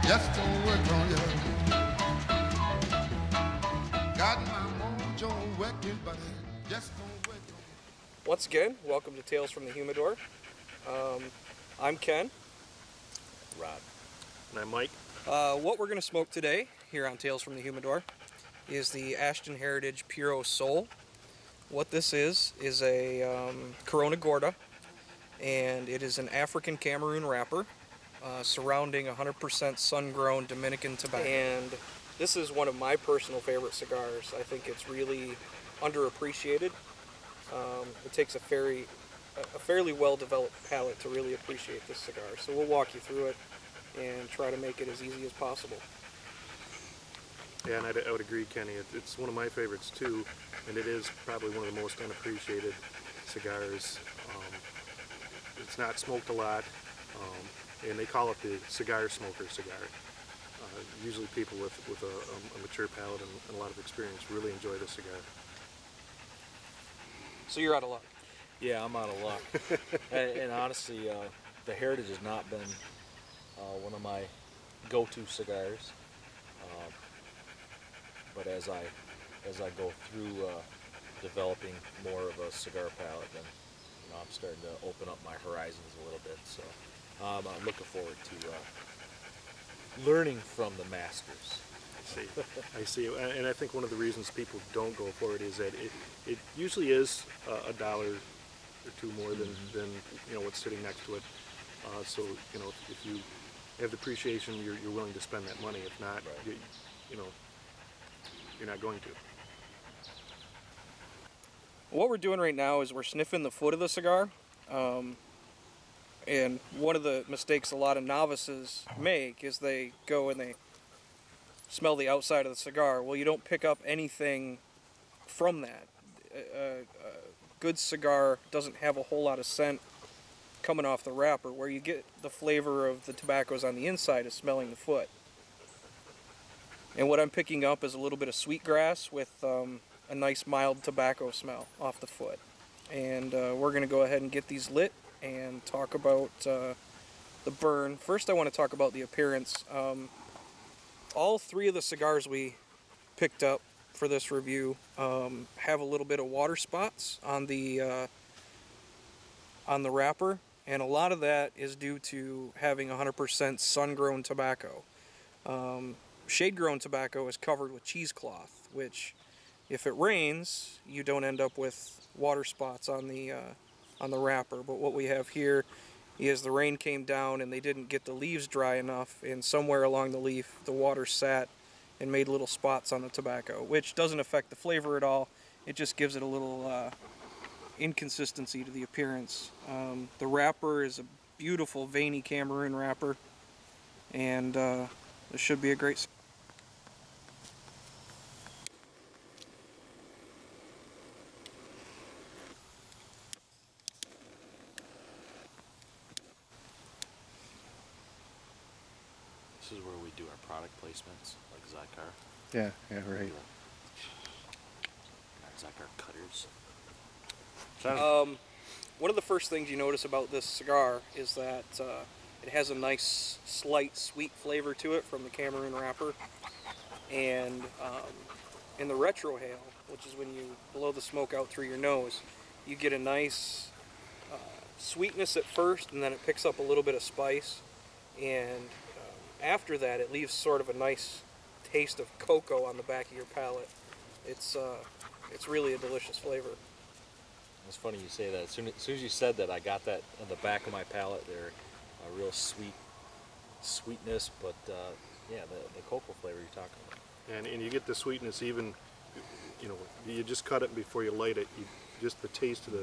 Just don't work on you. Got my mojo working, but just don't work on you. Once again, welcome to Tales from the Humidor. I'm Ken. Rod. And I'm Mike. What we're going to smoke today here on Tales from the Humidor is the Ashton Heritage Puro Soul. What this is a Corona Gorda, and it is an African Cameroon wrapper. Surrounding 100% sun-grown Dominican tobacco. And this is one of my personal favorite cigars. I think it's really underappreciated. It takes a fairly well-developed palate to really appreciate this cigar. So we'll walk you through it and try to make it as easy as possible. Yeah, and I would agree, Kenny. It's one of my favorites too, and it is probably one of the most unappreciated cigars. It's not smoked a lot. And they call it the cigar smoker cigar. Usually people with a mature palate and a lot of experience really enjoy this cigar. So you're out of luck. Yeah, I'm out of luck. and honestly, the Heritage has not been one of my go-to cigars. But as I go through developing more of a cigar palate, then I'm starting to open up my horizons a little bit. So. I'm looking forward to learning from the masters. I see. And I think one of the reasons people don't go for it is that it usually is $1 or two more than what's sitting next to it. So if you have the appreciation, you're willing to spend that money. If not, right. You're not going to. What we're doing right now is we're sniffing the foot of the cigar. And one of the mistakes a lot of novices make is they go and they smell the outside of the cigar. Well, you don't pick up anything from that. A good cigar doesn't have a whole lot of scent coming off the wrapper. Where you get the flavor of the tobaccos on the inside is smelling the foot. And what I'm picking up is a little bit of sweetgrass with a nice mild tobacco smell off the foot. And we're going to go ahead and get these lit and talk about the burn. First I want to talk about the appearance. All three of the cigars we picked up for this review have a little bit of water spots on the wrapper, and a lot of that is due to having 100% sun-grown tobacco. Shade-grown tobacco is covered with cheesecloth, which if it rains you don't end up with water spots on the wrapper. But what we have here is the rain came down and they didn't get the leaves dry enough, and somewhere along the leaf the water sat and made little spots on the tobacco, which doesn't affect the flavor at all. It just gives it a little inconsistency to the appearance. The wrapper is a beautiful veiny Cameroon wrapper, and this should be a great cigar. This is where we do our product placements, like Cigar. Yeah, right. Not Cigar cutters. One of the first things you notice about this cigar is that it has a nice, slight sweet flavor to it from the Cameroon wrapper. And in the retrohale, which is when you blow the smoke out through your nose, you get a nice sweetness at first, and then it picks up a little bit of spice. And after that, it leaves sort of a nice taste of cocoa on the back of your palate. It's really a delicious flavor. It's funny you say that. As soon as you said that, I got that on the back of my palate there. A real sweetness, but yeah, the cocoa flavor you're talking about. And you get the sweetness even, you just cut it before you light it. Just the taste of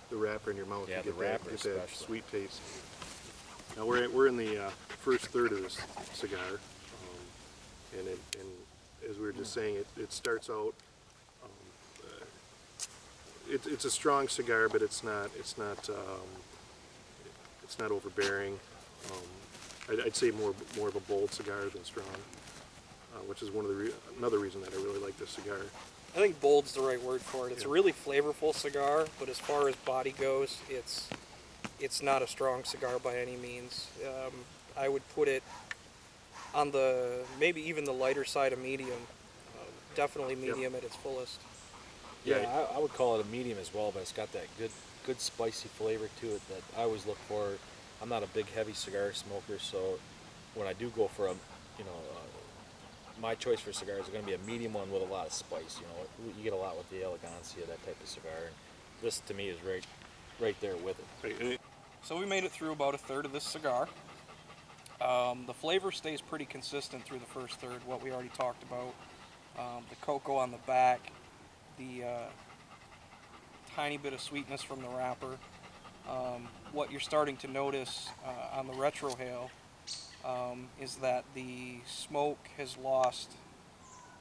the wrapper in your mouth. Yeah, you the wrapper get that especially. sweet taste. Now we're in the first third of this cigar, and as we were just saying, it starts out. it's a strong cigar, but it's not overbearing. I'd say more of a bold cigar than strong, which is another reason that I really like this cigar. I think bold's the right word for it. It's a really flavorful cigar, but as far as body goes, it's not a strong cigar by any means. I would put it on the maybe even the lighter side of medium. Definitely medium at its fullest. Yeah, I would call it a medium as well, but it's got that good spicy flavor to it that I always look for. I'm not a big heavy cigar smoker, so when I do go for my choice for cigars is going to be a medium one with a lot of spice. You get a lot with the elegancia, that type of cigar, and this to me is right there with it. So we made it through about a third of this cigar. The flavor stays pretty consistent through the first third, what we already talked about. The cocoa on the back, the tiny bit of sweetness from the wrapper. What you're starting to notice on the retrohale is that the smoke has lost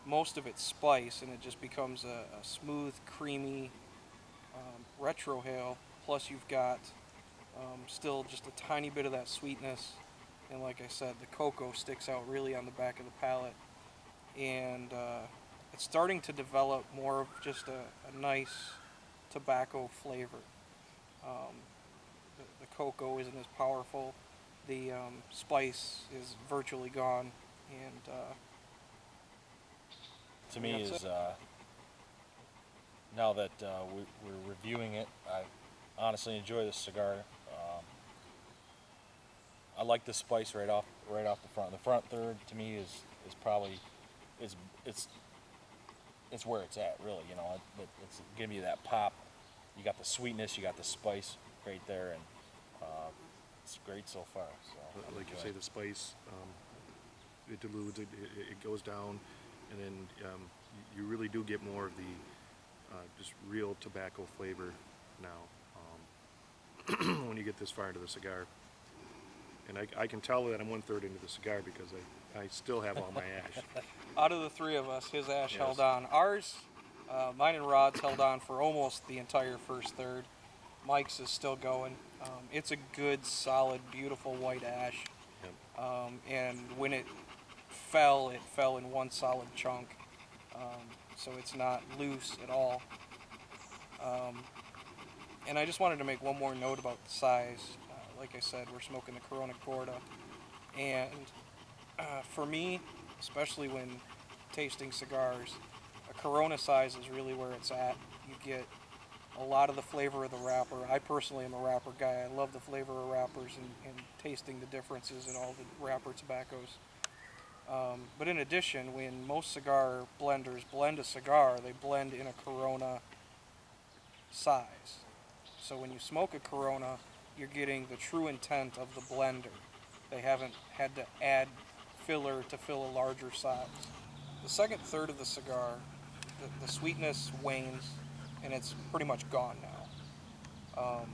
most of its spice, and it just becomes a smooth, creamy retrohale. Plus you've got still just a tiny bit of that sweetness, and like I said, the cocoa sticks out really on the back of the palate, and it's starting to develop more of just a nice tobacco flavor. The cocoa isn't as powerful, the spice is virtually gone, and to me is now that we're reviewing it, I honestly enjoy this cigar. I like the spice right off the front. The front third to me is probably it's where it's at, really. It's giving you that pop. You got the sweetness, you got the spice right there, and it's great so far. So like you say, the spice, it dilutes, it goes down, and then you really do get more of the just real tobacco flavor now when you get this far into the cigar. And I can tell that I'm 1/3 into the cigar because I still have all my ash. out of the three of us, his ash Yes. held on. Ours, mine and Rod's held on for almost the entire first third. Mike's is still going. It's a good, solid, beautiful white ash. Yep. And when it fell in one solid chunk. So it's not loose at all. And I just wanted to make one more note about the size. Like I said, we're smoking the Corona Gorda. And for me, especially when tasting cigars, a Corona size is really where it's at. You get a lot of the flavor of the wrapper. I personally am a wrapper guy. I love the flavor of wrappers and tasting the differences in all the wrapper tobaccos. But in addition, when most cigar blenders blend a cigar, they blend in a Corona size. So when you smoke a Corona, you're getting the true intent of the blender. They haven't had to add filler to fill a larger size. The second third of the cigar, the sweetness wanes, and it's pretty much gone now.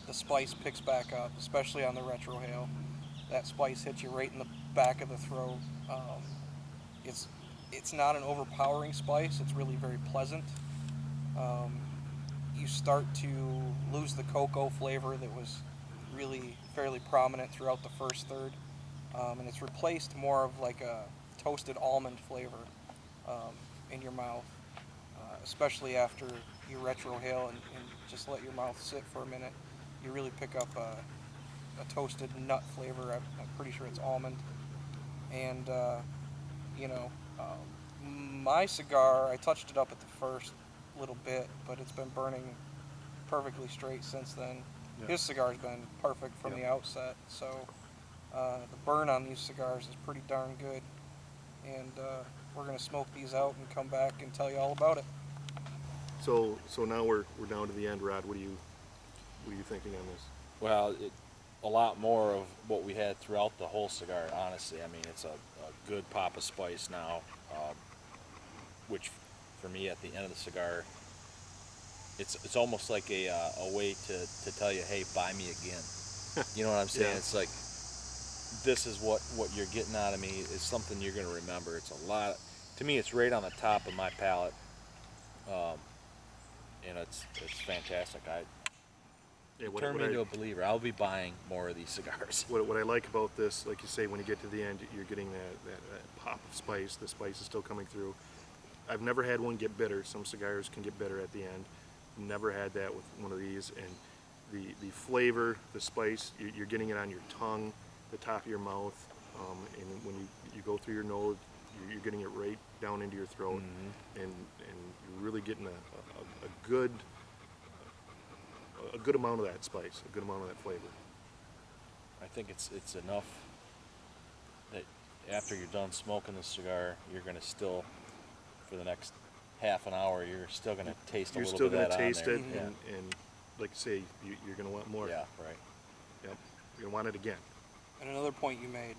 The spice picks back up, especially on the retrohale. That spice hits you right in the back of the throat. It's not an overpowering spice. It's really very pleasant. You start to lose the cocoa flavor that was really fairly prominent throughout the first third, and it's replaced more of like a toasted almond flavor in your mouth, especially after you retrohale and just let your mouth sit for a minute. You really pick up a toasted nut flavor. I'm pretty sure it's almond. And my cigar, I touched it up at the first little bit, but it's been burning perfectly straight since then. Yeah. His cigar's been perfect from the outset, so the burn on these cigars is pretty darn good, and we're going to smoke these out and come back and tell you all about it. So now we're down to the end, Rod. What are you thinking on this? Well, a lot more of what we had throughout the whole cigar, honestly. I mean, it's a good pop of spice now, which for me at the end of the cigar, it's almost like a way to tell you, hey, buy me again. You know what I'm saying? Yeah. It's like, this is what you're getting out of me. It's something you're going to remember. It's a lot. To me, it's right on the top of my palate. and it's fantastic. Yeah, Turn me into a believer. I'll be buying more of these cigars. What I like about this, like you say, when you get to the end, you're getting that pop of spice. The spice is still coming through. I've never had one get bitter. Some cigars can get bitter at the end. Never had that with one of these. And the flavor, the spice, you're getting it on your tongue, the top of your mouth, and when you go through your nose, you're getting it right down into your throat, and you're really getting a good amount of that spice, a good amount of that flavor. I think it's enough that after you're done smoking the cigar, you're going to still, for the next half an hour, you're still going to taste a little bit of that on there. You're still going to taste it, and like I say, you're going to want more. Yeah, right. Yep, you're going to want it again. And another point you made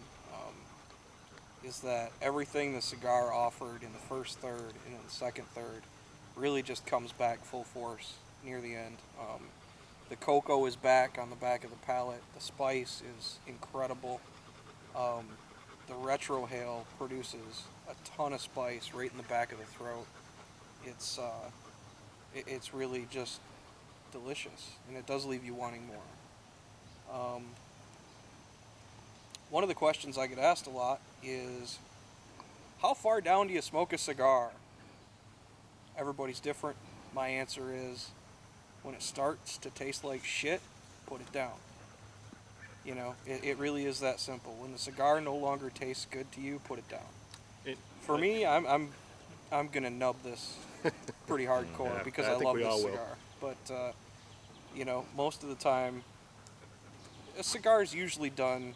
is that everything the cigar offered in the first third and in the second third really just comes back full force near the end. The cocoa is back on the back of the palate. The spice is incredible. The retrohale produces a ton of spice right in the back of the throat. It's really just delicious, and it does leave you wanting more. One of the questions I get asked a lot is, how far down do you smoke a cigar? Everybody's different. My answer is, when it starts to taste like shit, put it down. You know, it really is that simple. When the cigar no longer tastes good to you, put it down. For me, I'm gonna nub this pretty hardcore Yeah, because I I think love we this all will. cigar. But you know, most of the time, a cigar is usually done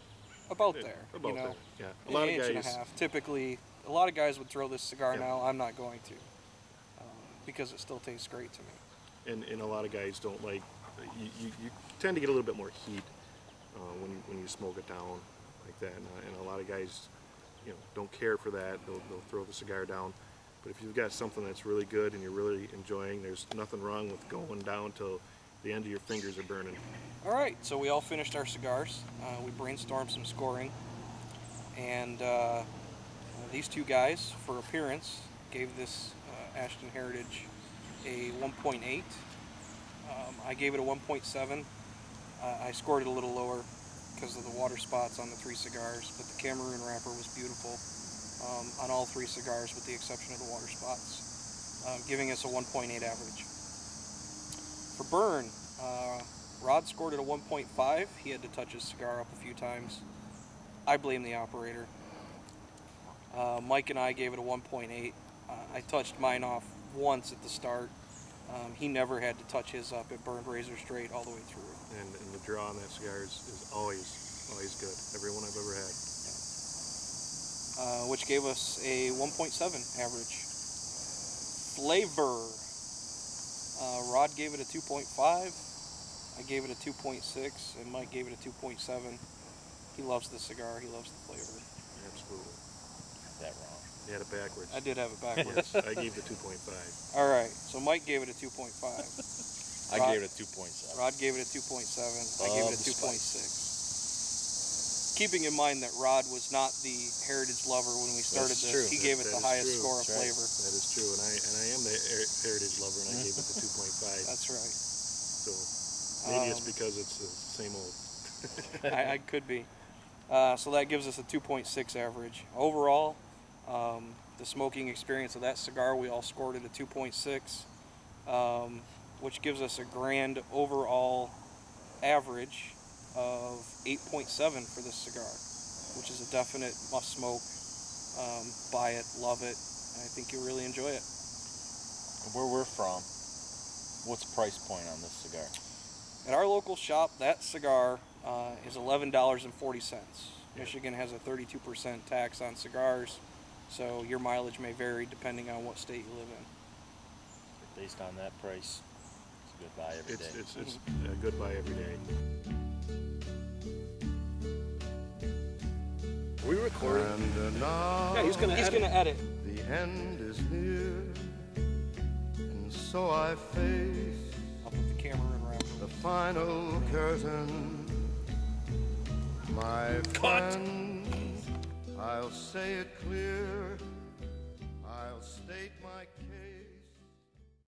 about there. About you know, there. Yeah, a lot an of inch guys. and a half. Typically, a lot of guys would throw this cigar Yeah. now. I'm not going to, because it still tastes great to me. And a lot of guys don't like. You tend to get a little bit more heat when you smoke it down like that, and a lot of guys, you know, don't care for that. They'll throw the cigar down. But if you've got something that's really good and you're really enjoying, there's nothing wrong with going down till the end of your fingers are burning. All right, so we all finished our cigars. We brainstormed some scoring, and these two guys, for appearance, gave this Ashton Heritage a 1.8. I gave it a 1.7. I scored it a little lower because of the water spots on the three cigars, but the Cameroon wrapper was beautiful on all three cigars with the exception of the water spots, giving us a 1.8 average. For burn, Rod scored it a 1.5. He had to touch his cigar up a few times. I blame the operator. Mike and I gave it a 1.8. I touched mine off once at the start. He never had to touch his up. It burned razor straight all the way through. And the draw on that cigar is always good. Every one I've ever had. Which gave us a 1.7 average. Flavor. Rod gave it a 2.5. I gave it a 2.6, and Mike gave it a 2.7. He loves the cigar. He loves the flavor. Absolutely. That wrong. You had it backwards. I did have it backwards. Yes, I gave the 2.5. All right, so Mike gave it a 2.5. I gave it a 2.7. Rod gave it a 2.7. I gave it a 2.6. Keeping in mind that Rod was not the Heritage lover when we started That's this, true. he gave it the highest true. score of That's right. flavor. That is true, and I am the Heritage lover, and I gave it the 2.5. That's right. So maybe it's because it's the same old. I could be. So that gives us a 2.6 average. Overall, the smoking experience of that cigar, we all scored it a 2.6, which gives us a grand overall average of 8.7 for this cigar, which is a definite must smoke. Buy it, love it. I think you'll really enjoy it. Where we're from, what's the price point on this cigar? At our local shop, that cigar is $11.40. Michigan has a 32% tax on cigars, so your mileage may vary depending on what state you live in. Based on that price, it's a good buy every day. It's a good buy every day. Are we recording? And now Yeah, he's gonna edit. the end is near, and so I face I'll put the camera in wrap. the final curtain. My friend, I'll say it clear, I'll state my